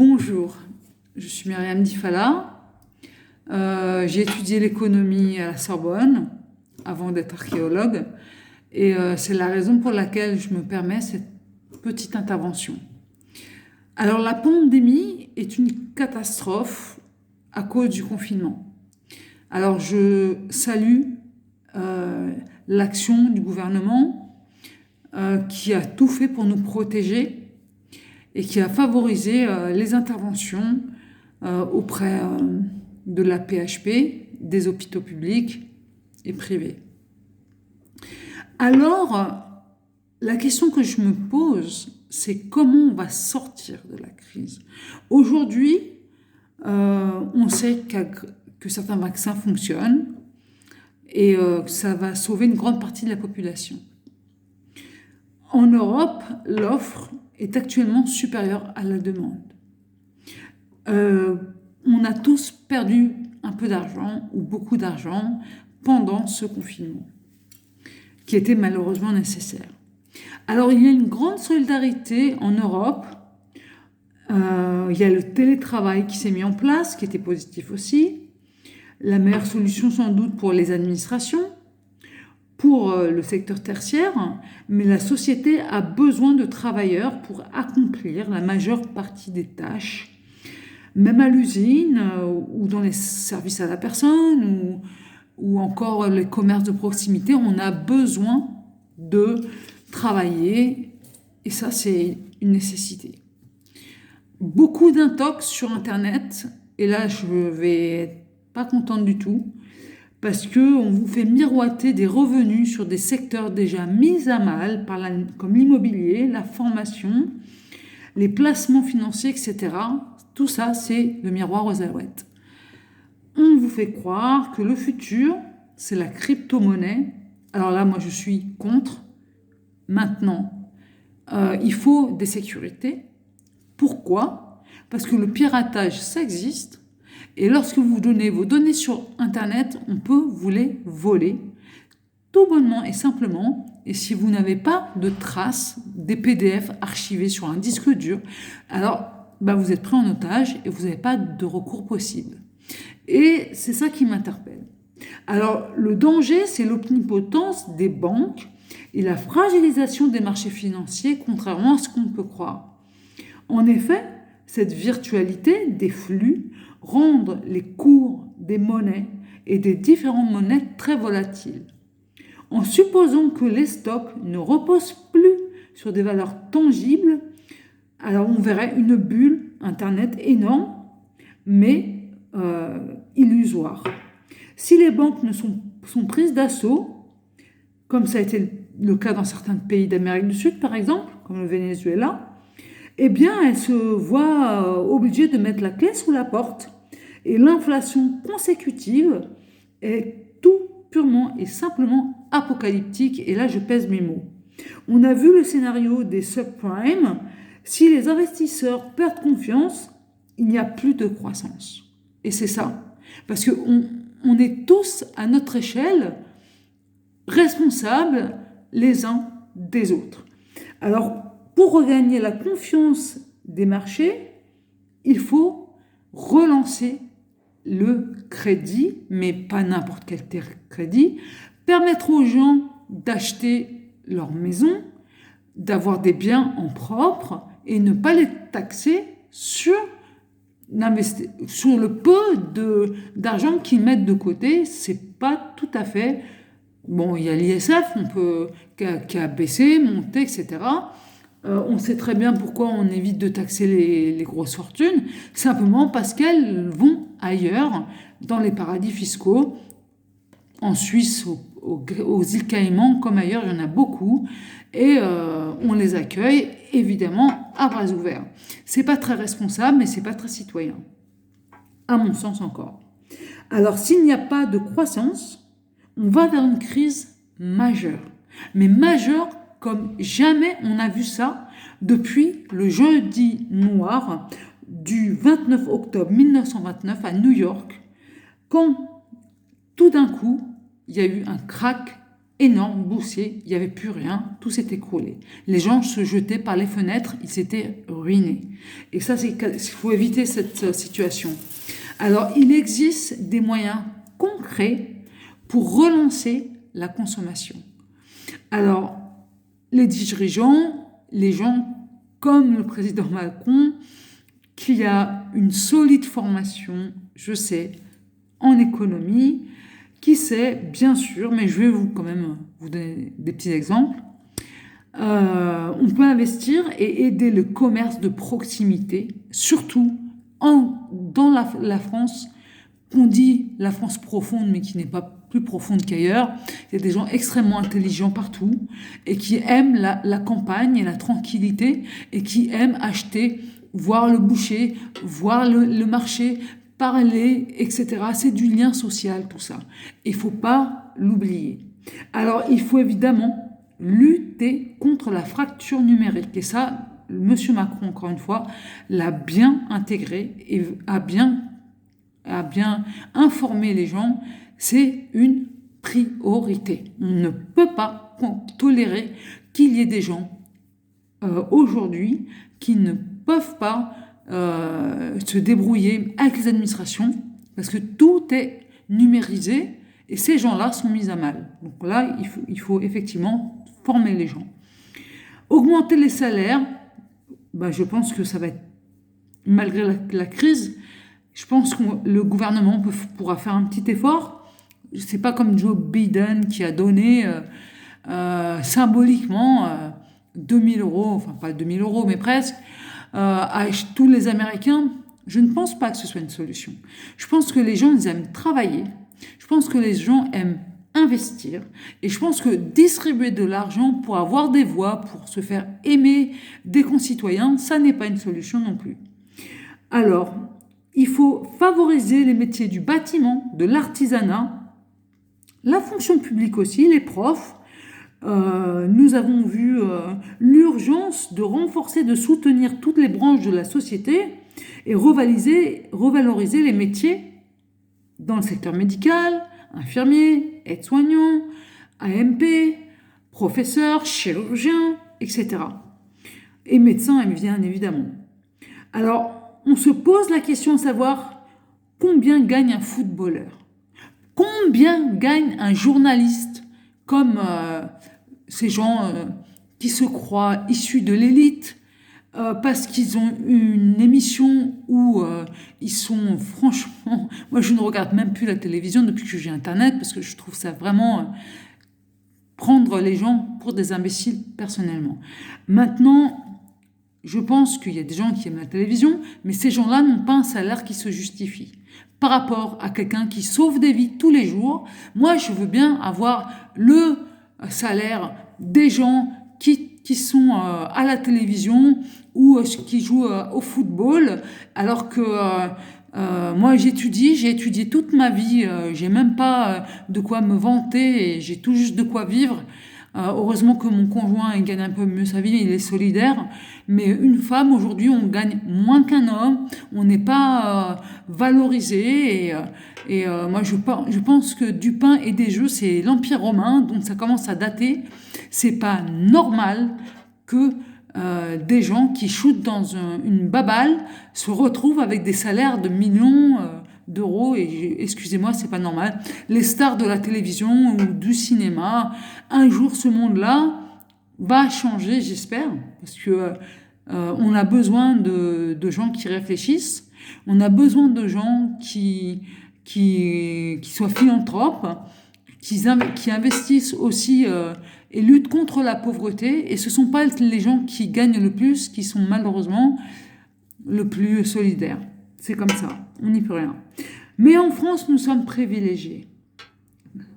Bonjour, je suis Myriam Difala. J'ai étudié l'économie à la Sorbonne avant d'être archéologue et c'est la raison pour laquelle je me permets cette petite intervention. Alors la pandémie est une catastrophe à cause du confinement. Alors je salue l'action du gouvernement qui a tout fait pour nous protéger et qui a favorisé les interventions auprès de la PHP, des hôpitaux publics et privés. Alors, la question que je me pose, c'est comment on va sortir de la crise. Aujourd'hui, on sait que certains vaccins fonctionnent et que ça va sauver une grande partie de la population. En Europe, l'offre est actuellement supérieure à la demande. On a tous perdu un peu d'argent ou beaucoup d'argent pendant ce confinement, qui était malheureusement nécessaire. Alors, il y a une grande solidarité en Europe. Il y a le télétravail qui s'est mis en place, qui était positif aussi. La meilleure solution sans doute pour les administrations, pour le secteur tertiaire, mais la société a besoin de travailleurs pour accomplir la majeure partie des tâches, même à l'usine ou dans les services à la personne ou encore les commerces de proximité, on a besoin de travailler et ça c'est une nécessité. Beaucoup d'intox sur Internet et là je vais être pas contente du tout parce qu'on vous fait miroiter des revenus sur des secteurs déjà mis à mal comme l'immobilier, la formation, les placements financiers, etc. Tout ça, c'est le miroir aux alouettes. On vous fait croire que le futur, c'est la crypto-monnaie. Alors là, moi, je suis contre. Maintenant, il faut des sécurités. Pourquoi ? Parce que le piratage, ça existe. Et lorsque vous donnez vos données sur Internet, on peut vous les voler, tout bonnement et simplement. Et si vous n'avez pas de traces des PDF archivés sur un disque dur, alors vous êtes pris en otage et vous n'avez pas de recours possible. Et c'est ça qui m'interpelle. Alors le danger, c'est l'omnipotence des banques et la fragilisation des marchés financiers, contrairement à ce qu'on peut croire. En effet, cette virtualité des flux rendent les cours des monnaies et des différentes monnaies très volatiles. En supposant que les stocks ne reposent plus sur des valeurs tangibles, alors on verrait une bulle Internet énorme, mais illusoire. Si les banques sont prises d'assaut, comme ça a été le cas dans certains pays d'Amérique du Sud par exemple, comme le Venezuela, eh bien, elles se voient obligées de mettre la clé sous la porte. Et l'inflation consécutive est tout purement et simplement apocalyptique. Et là, je pèse mes mots. On a vu le scénario des subprimes. Si les investisseurs perdent confiance, il n'y a plus de croissance. Et c'est ça. Parce qu'on est tous, à notre échelle, responsables les uns des autres. Alors, pour regagner la confiance des marchés, il faut relancer le crédit, mais pas n'importe quel crédit, permettre aux gens d'acheter leur maison, d'avoir des biens en propre et ne pas les taxer sur le peu d'argent qu'ils mettent de côté. C'est pas tout à fait... Bon, il y a l'ISF qui a baissé, monté, etc. On sait très bien pourquoi on évite de taxer les grosses fortunes, simplement parce qu'elles vont ailleurs, dans les paradis fiscaux, en Suisse, aux îles Caïmans, comme ailleurs, il y en a beaucoup, et on les accueille, évidemment, à bras ouverts. C'est pas très responsable, mais c'est pas très citoyen, à mon sens encore. Alors, s'il n'y a pas de croissance, on va vers une crise majeure, mais majeure comme jamais on a vu ça depuis le jeudi noir du 29 octobre 1929 à New York, quand tout d'un coup, il y a eu un krach énorme, boursier, il n'y avait plus rien, tout s'est écroulé. Les gens se jetaient par les fenêtres, ils s'étaient ruinés. Et ça, il faut éviter cette situation. Alors, il existe des moyens concrets pour relancer la consommation. Alors, les dirigeants, les gens comme le président Macron, qui a une solide formation, je sais, en économie, qui sait, bien sûr, mais je vais quand même vous donner des petits exemples, on peut investir et aider le commerce de proximité, surtout dans la France, qu'on dit la France profonde, mais qui n'est pas plus profonde qu'ailleurs. Il y a des gens extrêmement intelligents partout et qui aiment la campagne et la tranquillité et qui aiment acheter, voir le boucher, voir le marché, parler, etc. C'est du lien social, tout ça. Il ne faut pas l'oublier. Alors, il faut évidemment lutter contre la fracture numérique. Et ça, M. Macron, encore une fois, l'a bien intégré et a bien informé les gens. C'est une priorité. On ne peut pas tolérer qu'il y ait des gens aujourd'hui qui ne peuvent pas se débrouiller avec les administrations parce que tout est numérisé et ces gens-là sont mis à mal. Donc là, il faut effectivement former les gens. Augmenter les salaires, je pense que ça va être, malgré la crise, je pense que le gouvernement pourra faire un petit effort. C'est pas comme Joe Biden qui a donné symboliquement 2000 euros, enfin pas 2000 euros, mais presque, à tous les Américains. Je ne pense pas que ce soit une solution. Je pense que les gens, ils aiment travailler. Je pense que les gens aiment investir. Et je pense que distribuer de l'argent pour avoir des voix, pour se faire aimer des concitoyens, ça n'est pas une solution non plus. Alors, il faut favoriser les métiers du bâtiment, de l'artisanat, la fonction publique aussi, les profs. Nous avons vu l'urgence de renforcer, de soutenir toutes les branches de la société et revaloriser les métiers dans le secteur médical, infirmier, aide-soignant, AMP, professeur, chirurgien, etc. Et médecin, bien évidemment. Alors, on se pose la question de savoir combien gagne un footballeur, combien gagne un journaliste, comme ces gens qui se croient issus de l'élite, parce qu'ils ont une émission où ils sont franchement... Moi, je ne regarde même plus la télévision depuis que j'ai Internet, parce que je trouve ça vraiment prendre les gens pour des imbéciles, personnellement. Maintenant, je pense qu'il y a des gens qui aiment la télévision, mais ces gens-là n'ont pas un salaire qui se justifie. Par rapport à quelqu'un qui sauve des vies tous les jours, moi, je veux bien avoir le salaire des gens qui sont à la télévision ou qui jouent au football, alors que moi j'ai étudié toute ma vie, j'ai même pas de quoi me vanter et j'ai tout juste de quoi vivre. Heureusement que mon conjoint il gagne un peu mieux sa vie, il est solidaire, mais une femme aujourd'hui on gagne moins qu'un homme, on n'est pas valorisé et moi je pense que du pain et des jeux c'est l'Empire romain, donc ça commence à dater. C'est pas normal que des gens qui shootent dans une baballe se retrouvent avec des salaires de millions d'euros et excusez-moi, c'est pas normal. Les stars de la télévision ou du cinéma, un jour ce monde-là va changer, j'espère, parce que on a besoin de gens qui réfléchissent, on a besoin de gens qui soient philanthropes, qui investissent aussi et luttent contre la pauvreté. Et ce ne sont pas les gens qui gagnent le plus qui sont malheureusement le plus solidaires. C'est comme ça, on n'y peut rien. Mais en France, nous sommes privilégiés.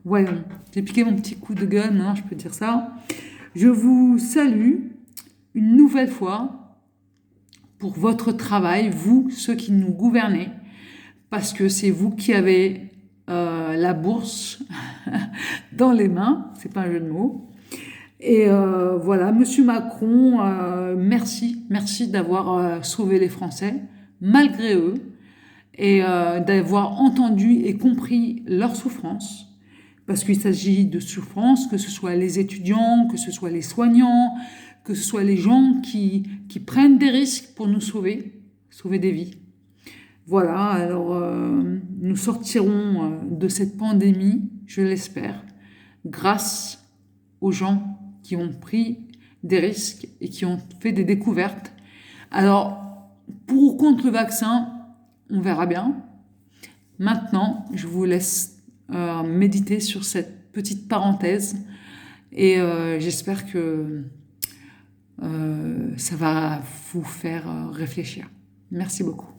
Voyons, j'ai piqué mon petit coup de gueule, maintenant je peux dire ça. Je vous salue une nouvelle fois pour votre travail, vous, ceux qui nous gouvernez, parce que c'est vous qui avez la bourse dans les mains, c'est pas un jeu de mots. Et voilà, Monsieur Macron, merci d'avoir sauvé les Français, malgré eux, et d'avoir entendu et compris leur souffrance, parce qu'il s'agit de souffrance, que ce soit les étudiants, que ce soit les soignants, que ce soit les gens qui prennent des risques pour nous sauver des vies. Voilà, alors nous sortirons de cette pandémie, je l'espère, grâce aux gens qui ont pris des risques et qui ont fait des découvertes. Alors, pour ou contre le vaccin, on verra bien. Maintenant, je vous laisse méditer sur cette petite parenthèse et j'espère que ça va vous faire réfléchir. Merci beaucoup.